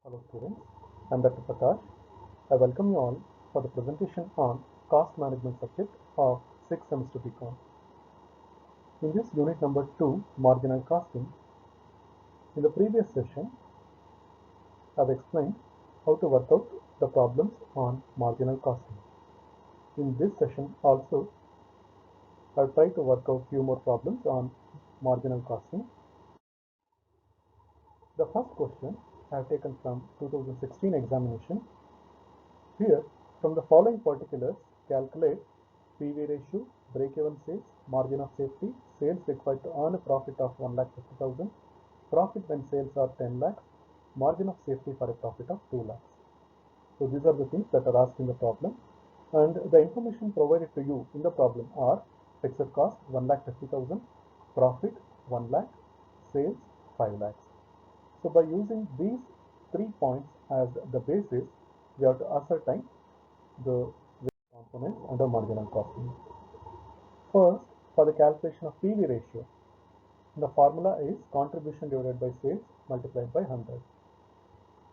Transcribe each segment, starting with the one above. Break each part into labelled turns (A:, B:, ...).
A: Hello students, I am Dr. Prakash. I welcome you all for the presentation on cost management subject of 6th semester BCom. In this unit number 2, marginal costing, in the previous session, I have explained how to work out the problems on marginal costing. In this session also, I will try to work out few more problems on marginal costing. The first question I have taken from 2016 examination. Here, from the following particulars, calculate PV ratio, break-even sales, margin of safety, sales required to earn a profit of 1,50,000, profit when sales are 10 lakhs, margin of safety for a profit of 2 lakhs. So these are the things that are asked in the problem, and the information provided to you in the problem are fixed cost 1,50,000, profit 1 lakh, sales 5 lakhs. So by using these 3 points as the basis, we have to ascertain the components under marginal costing. First, for the calculation of PV ratio, the formula is contribution divided by sales multiplied by 100.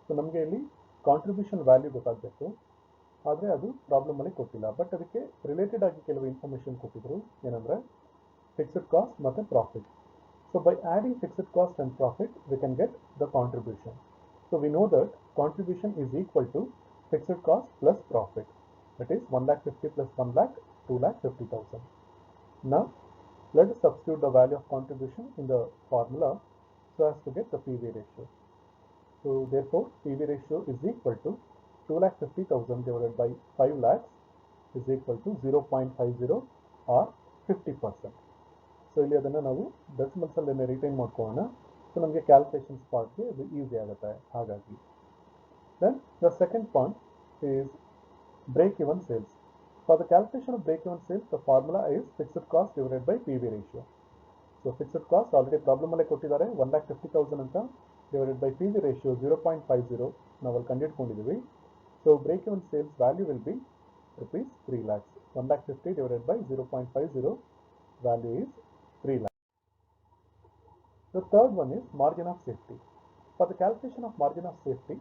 A: So ನಮಗೆ ಇಲ್ಲಿ contribution value ಗೊತ್ತಾಗಬೇಕು, ಆದರೆ ಅದು problem ಅಲ್ಲಿ ಕೊಟ್ಟಿಲ್ಲ. But ಅದಕ್ಕೆ related ಆಗಿ ಕೆಲವು ಇನ್ಫಾರ್ಮೇಶನ್ ಕೊಟ್ಟಿದ್ರು, ಏನಂದ್ರೆ ಫಿಕ್ಸ್ಡ್ ಕಾಸ್ಟ್ ಮತ್ತೆ profit. So by adding fixed cost and profit, we can get the contribution. So we know that contribution is equal to fixed cost plus profit. That is 1,50,000 plus 1 lakh, 2,50,000. Now let us substitute the value of contribution in the formula so as to get the PV ratio. So therefore PV ratio is equal to 2,50,000 divided by 5 lakhs is equal to 0.50 or 50%. So ಇಲ್ಲಿ ಅದನ್ನು ನಾವು ಡೆಸಿಮಲ್ಸಲ್ಲಿ retain ಮಾಡ್ಕೊಳ್ಳೋಣ. So ನಮಗೆ calculations ಪಾರ್ಟ್ಗೆ ಇದು easy ಆಗುತ್ತೆ. ಹಾಗಾಗಿ then the second point is break even sales. For the calculation of break even sales the formula is fixed cost divided by P V ratio. So fixed cost already ಪ್ರಾಬ್ಲಮಲ್ಲೇ ಕೊಟ್ಟಿದ್ದಾರೆ, 1,50,000 ಅಂತ, divided by P V ratio 0.50 ನಾವು ಅಲ್ಲಿ ಕಂಡುಹಿಡ್ಕೊಂಡಿದ್ದೀವಿ. So break even sales value will be rupees 3 lakhs. 1,50,000 divided by 0.50 value is 3 lakhs. The third one is margin of safety. For the calculation of margin of safety,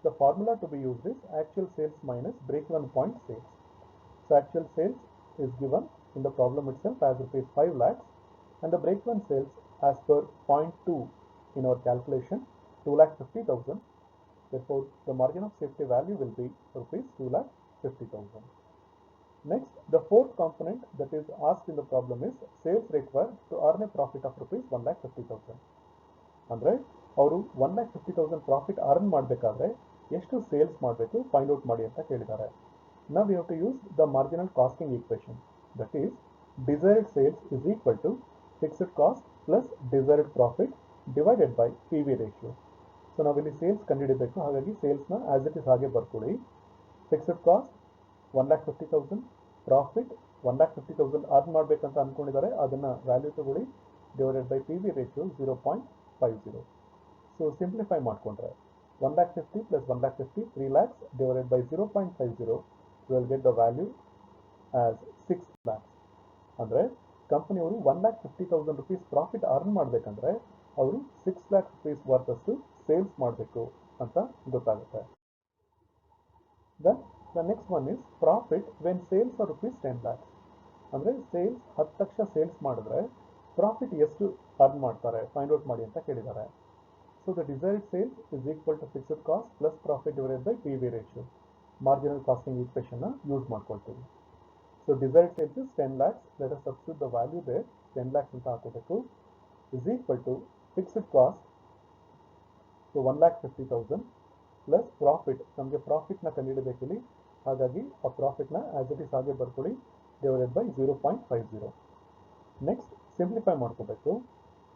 A: the formula to be used is actual sales minus break-even point sales. So actual sales is given in the problem itself as rupees 5 lakhs, and the break-even sales as per 0.2 in our calculation 2,50,000. Therefore, the margin of safety value will be rupees 2,50,000. Next, the fourth component that is asked in the problem is sales required to earn a profit of rupees 1,50,000. ಅಂದರೆ ಅವರು 1,50,000 profit earn ಮಾಡಬೇಕಾದ್ರೆ ಎಷ್ಟು sales ಮಾಡಬೇಕು find out ಮಾಡಿ ಅಂತ ಕೇಳಿದ್ದಾರೆ. Now we have to use the marginal costing equation, that is desired sales is equal to fixed cost plus desired profit divided by PV ratio. So ನಾವಿಲ್ಲಿ sales ಕಂಡುಹಿಡಬೇಕು, ಹಾಗಾಗಿ ಸೇಲ್ಸ್ನ as it is ಹಾಗೆ ಬರ್ಕೊಳ್ಳಿ. Fixed cost 1,50,000, profit 1,50,000 earn ಮಾಡಬೇಕಂತ ಅಂದ್ಕೊಂಡಿದ್ದಾರೆ, ಅದನ್ನು value ತಗೊಳ್ಳಿ, divided by P V ratio 0.50. So simplify ಮಾಡಿಕೊಂಡ್ರೆ 1,50,000 plus 1,50,000 3 lakhs divided by 0.50 will get the value as 6 lakhs. ಅಂದರೆ ಕಂಪನಿಯವರು 1,50,000 rupees ಪ್ರಾಫಿಟ್ ಅರ್ನ್ ಮಾಡಬೇಕಂದ್ರೆ ಅವರು 6 lakh rupees ವರ್ತಷ್ಟು ಸೇಲ್ಸ್ ಮಾಡಬೇಕು ಅಂತ ಗೊತ್ತಾಗುತ್ತೆ. Then the next one is profit when sales are rupees 10 lakhs. ಅಂದರೆ sales 10 ಲಕ್ಷ ಸೇಲ್ಸ್ ಮಾಡಿದ್ರೆ ಪ್ರಾಫಿಟ್ ಎಷ್ಟು ಅರ್ನ್ ಮಾಡ್ತಾರೆ ಫೈಂಡ್ ಔಟ್ ಮಾಡಿ ಅಂತ ಕೇಳಿದ್ದಾರೆ. So the desired sales is equal to fixed cost plus profit divided by P V ratio. Marginal costing ಈಕ್ವೇಷನ್ನ use ಮಾಡ್ಕೊಳ್ತೀವಿ. So desired sales is 10 lakhs. Let us substitute the value there 10 lakhs ಅಂತ ಹಾಕೋಬೇಕು, is equal to fixed cost so 1,50,000 plus profit, ನಮಗೆ ಪ್ರಾಫಿಟ್ನ ಕಂಡುಹಿಡಬೇಕಿಲ್ಲಿ, ಹಾಗಾಗಿ ಆ ಪ್ರಾಫಿಟ್ನ as it is ಹಾಗೆ ಬರ್ಕೊಳ್ಳಿ, ಡಿವೈಡೆಡ್ ಬೈ 0.50. ನೆಕ್ಸ್ಟ್ ಸಿಂಪ್ಲಿಫೈ ಮಾಡ್ಕೋಬೇಕು.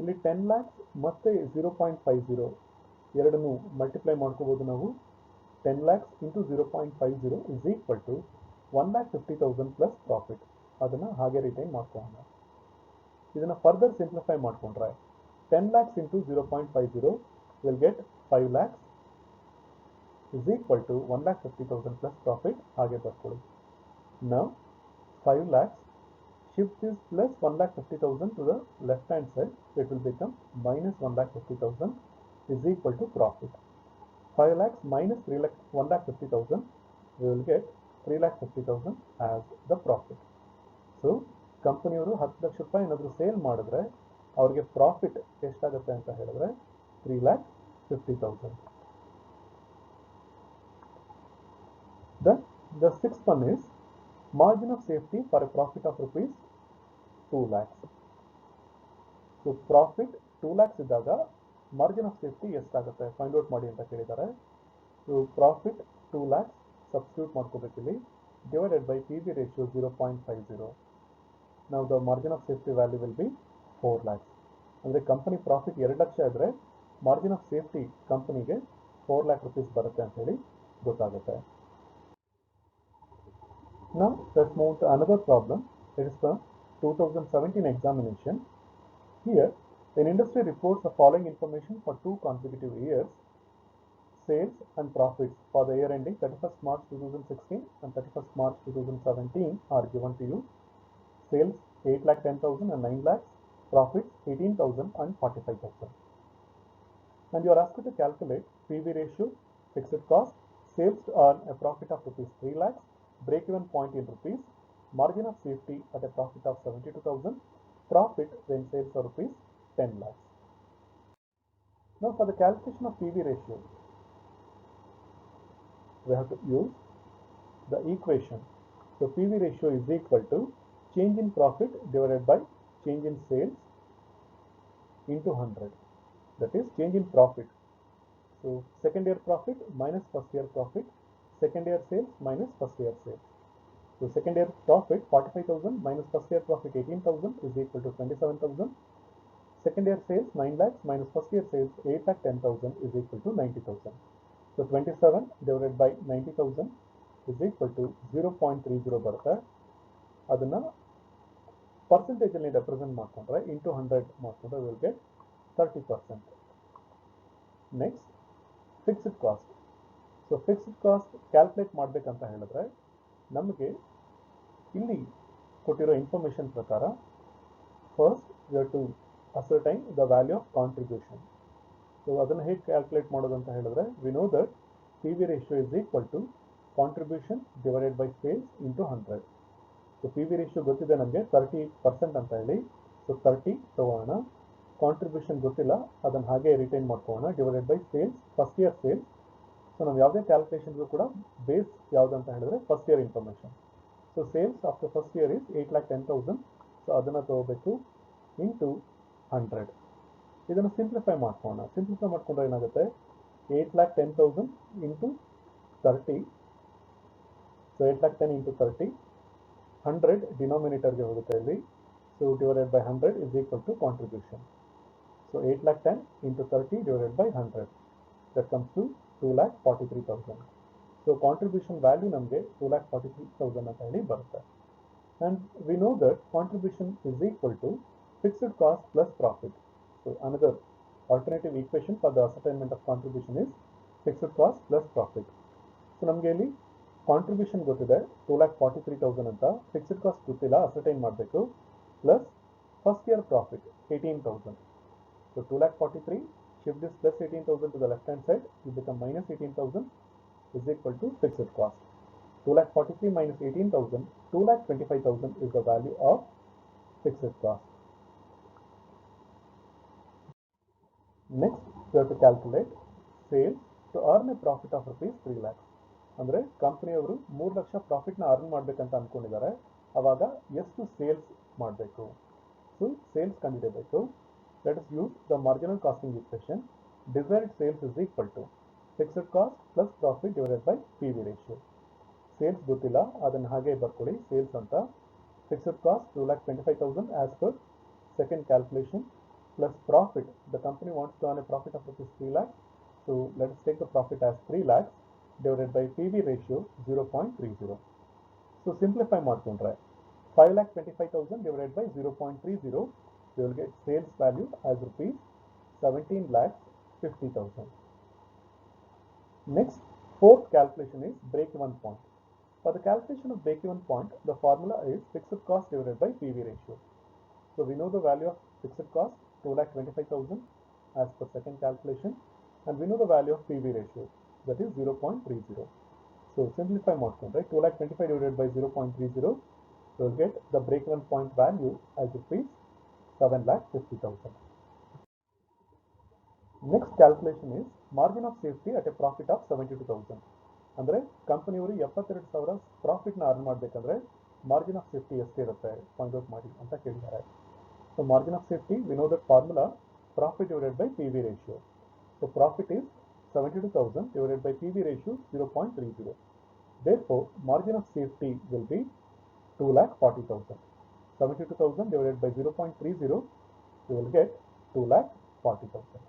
A: ಇಲ್ಲಿ 10 lakhs ಮತ್ತು 0.50 ಎರಡನ್ನು ಮಲ್ಟಿಪ್ಲೈ ಮಾಡ್ಕೋಬೋದು ನಾವು. 10 lakhs into 0.50 is equal to 1,50,000 plus profit. ಅದನ್ನು ಹಾಗೆ ರಿಟೈನ್ ಮಾಡ್ಕೊಳ್ಳೋಣ. ಇದನ್ನು ಫರ್ದರ್ ಸಿಂಪ್ಲಿಫೈ ಮಾಡಿಕೊಂಡ್ರೆ 10 lakhs into 0.50 will get 5 lakhs is equal to 1,50,000 plus profit ಹಾಗೆ ಬರ್ಕೊಳ್ಳಿ. Now 5 lakhs, shift this plus 1,50,000 to the left hand side, it will become minus 1,50,000 is equal to profit. 5 lakhs minus 3 lakh 1,50,000, we will get 3,50,000 as the profit. So ಕಂಪನಿಯವರು 10 ಲಕ್ಷ ರೂಪಾಯಿ ಏನಾದರೂ sale ಮಾಡಿದ್ರೆ ಅವರಿಗೆ profit ಎಷ್ಟಾಗುತ್ತೆ ಅಂತ ಹೇಳಿದ್ರೆ 3,50,000. Then the sixth one is margin of safety for a profit of rupees 2 lakhs. So profit 2 lakhs ಇದ್ದಾಗ margin of safety ಎಷ್ಟಾಗುತ್ತೆ ಫೈಂಡ್ ಔಟ್ ಮಾಡಿ ಅಂತ ಕೇಳಿದ್ದಾರೆ. ಸೊ ಪ್ರಾಫಿಟ್ 2 lakhs ಸಬ್ಸ್ಟಿಟ್ಯೂಟ್ ಮಾಡ್ಕೋಬೇಕು ಇಲ್ಲಿ, divided by P V ratio 0.50. Now the margin of safety value will be 4 lakhs. ಅಂದರೆ company profit 2 lakh ಇದ್ದರೆ margin of safety ಕಂಪನಿಗೆ 4 lakh rupees ಬರುತ್ತೆ ಅಂತ ಹೇಳಿ ಗೊತ್ತಾಗುತ್ತೆ. Now let's move to another problem. It is from 2017 examination. Here an industry reports the following information for 2 consecutive years. Sales and profits for the year ending 31st March 2016 and 31st March 2017 are given to you. Sales 8,10,000 and 9 lakhs, profits 18,000 and 45,000. And you are asked to calculate PV ratio, fixed cost, sales to earn a profit of rupees 3 lakhs, break-even point in rupees, margin of safety at a profit of 72,000, profit when sales are rupees 10 lakhs. Now for the calculation of PV ratio, we have to use the equation. So PV ratio is equal to change in profit divided by change in sales into 100. That is change in profit. So second year profit minus first year profit, second year sales minus first year sales. So second year profit 45,000 minus first year profit 18,000 is equal to 27,000. Second year sales 9 lakhs minus first year sales 8,10,000 is equal to 90,000. So 27 divided by 90,000 is equal to 0.30 ಬರುತ್ತೆ. ಅದನ್ನು ಪರ್ಸೆಂಟೇಜಲ್ಲಿ represent ಮಾಡಿಕೊಂಡ್ರೆ into 100 ಮಾಡಿಕೊಂಡ್ರೆ will get 30%. Next fixed cost. So fixed cost calculate ಮಾಡಬೇಕಂತ ಹೇಳಿದ್ರೆ ನಮಗೆ ಇಲ್ಲಿ ಕೊಟ್ಟಿರೋ information ಪ್ರಕಾರ first we have to ascertain the value of contribution. So ಅದನ್ನು ಹೇಗೆ ಕ್ಯಾಲ್ಕುಲೇಟ್ ಮಾಡೋದು ಅಂತ ಹೇಳಿದ್ರೆ we know that P V ratio is equal to contribution divided by sales into 100. So P V ratio ಗೊತ್ತಿದೆ ನಮಗೆ 30% ಅಂತ ಹೇಳಿ. ಸೊ 30 ತಗೋಣ, ಕಾಂಟ್ರಿಬ್ಯೂಷನ್ ಗೊತ್ತಿಲ್ಲ ಅದನ್ನು ಹಾಗೆ ರಿಟೈನ್ ಮಾಡ್ಕೊಳ್ಳೋಣ, divided by sales first year sales. So ನಾವು ಯಾವುದೇ ಕ್ಯಾಲ್ಕುಲೇಷನ್ಗೂ ಕೂಡ ಬೇಸ್ ಯಾವುದು ಅಂತ ಹೇಳಿದ್ರೆ first year information. So sales after first year is 8,10,000. So ಅದನ್ನು ತಗೋಬೇಕು ಇಂಟು 100. ಇದನ್ನು ಸಿಂಪ್ಲಿಫೈ ಮಾಡ್ಕೊಳ್ಳೋಣ. ಸಿಂಪ್ಲಿಫೈ ಮಾಡ್ಕೊಂಡ್ರೆ ಏನಾಗುತ್ತೆ 8,10,000 ಇಂಟು 30. ಸೊ 8,10,000 ಇಂಟು 30, 100 ಡಿನಾಮಿನೇಟರ್ಗೆ ಹೋಗುತ್ತೆ ಇಲ್ಲಿ. So divided by 100 is equal to contribution. So 8,10,000 into 30 divided by 100 that comes to 2,43,000. So contribution value ನಮಗೆ 2,43,000 ಅಂತ ಹೇಳಿ ಬರುತ್ತೆ. And we know that contribution is equal to fixed cost plus profit. So another alternative equation for the ascertainment of contribution is fixed cost plus profit. So ನಮಗೆ ಇಲ್ಲಿ contribution ಗೊತ್ತಿದೆ 2,43,000 ಅಂತ, fixed cost ಗೊತ್ತಿಲ್ಲ ascertain ಮಾಡಬೇಕು, plus first year profit 18,000. So 2,43,000 shift this plus 18,000 to the left hand side, it become minus 18,000 is equal to fixed cost. 2,43,000 minus 18,000, 2,25,000 is the value of fixed cost. Next, we have to calculate sales to earn a profit of rupees 3 lakhs. ಅಂದರೆ ಕಂಪನಿಯವರು 3 lakh ಪ್ರಾಫಿಟ್ನ earn ಮಾಡಬೇಕಂತ ಅಂದ್ಕೊಂಡಿದ್ದಾರೆ. ಆವಾಗ ಎಷ್ಟು sales ಮಾಡಬೇಕು? So sales ಕಂಡುಹಿಡಿಯಬೇಕು. Let us use the marginal costing equation. Desired sales is equal to fixed cost plus profit divided by P V ratio. Sales ಗೊತ್ತಿಲ್ಲ ಅದನ್ನು ಹಾಗೆ ಬರ್ಕೊಳ್ಳಿ ಸೇಲ್ಸ್ ಅಂತ. Fixed cost 2,25,000 as per second calculation, plus profit. The company wants to earn a profit of rupees 3 lakhs. So let us take the profit as 3 lakhs divided by PV ratio 0.30. So simplify ಮಾಡ್ಕೊಂಡ್ರೆ 5,25,000 divided by 0.30, we will get sales value as rupees 17,50,000. Next, fourth calculation is break-even point. For the calculation of break-even point, the formula is fixed cost divided by PV ratio. So we know the value of fixed cost 2,25,000 as per second calculation, and we know the value of PV ratio that is 0.30. So simplify ಮಾಡ್ಕೊಂಡ್ರೆ 2,25,000 divided by 0.30, you will get the break-even point value as rupees 7,50,000. Next calculation is margin of safety at a profit of 72,000. ಅಂದರೆ ಕಂಪನಿಯವರು 72,000 ಪ್ರಾಫಿಟ್ನ earn ಮಾಡಬೇಕಂದ್ರೆ margin of safety ಎಷ್ಟಿರುತ್ತೆ find out ಮಾಡಿ ಅಂತ ಕೇಳಿದ್ದಾರೆ. So margin of safety we know that formula profit divided by PV ratio. So profit is 72,000 divided by PV ratio 0.30. Therefore, margin of safety will be 2,40,000. 72,000 divided by 0.30, you will get 2,40,000.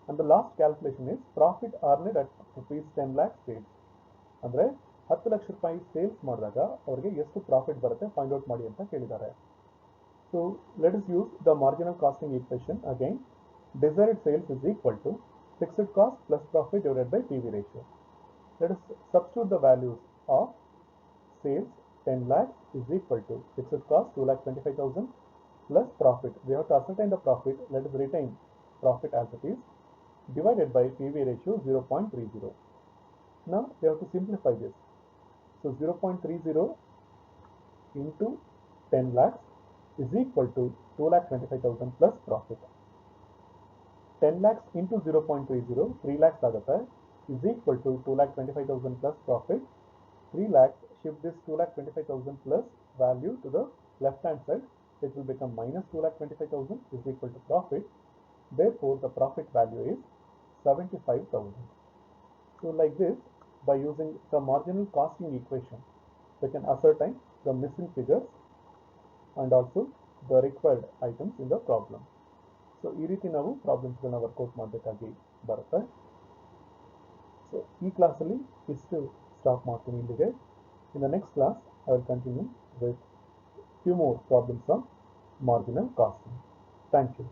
A: And the last calculation is profit earned at rupees 10 lakh sales. ಅಂದರೆ 10 ಲಕ್ಷ ರೂಪಾಯಿ sales ಮಾಡಿದಾಗ ಅವರಿಗೆ ಎಷ್ಟು profit ಬರುತ್ತೆ find out ಮಾಡಿ ಅಂತ ಕೇಳಿದ್ದಾರೆ. So let us use the marginal costing equation again. Desired sales is equal to fixed cost plus profit divided by PV ratio. Let us substitute the values of sales 10 lakhs is equal to fixed cost 2,25,000 plus profit. We have to ascertain the profit. Let us retain profit as it is divided by PV ratio 0.30. Now we have to simplify this. So 0.30 into 10 lakhs is equal to 2,25,000 plus profit. 10 lakhs into 0.30, 3 lakhs agata is equal to 2,25,000 plus profit. 3 lakhs, shift this 2,25,000 plus value to the left hand side. It will become minus 2,25,000 is equal to profit. Therefore, the profit value is 75,000. So like this, by using the marginal costing equation, we can ascertain the missing figures and also the required items in the problem. So ಈ ರೀತಿ ನಾವು ಪ್ರಾಬ್ಲಮ್ಸ್ಗಳನ್ನ workout ಮಾಡಬೇಕಾಗಿ ಬರುತ್ತೆ. So ಈ ಕ್ಲಾಸಲ್ಲಿ ಇಷ್ಟು stop ಮಾಡ್ತೀನಿ ಇಲ್ಲಿಗೆ. In the next class I will continue with few more problems on marginal costing. Thank you.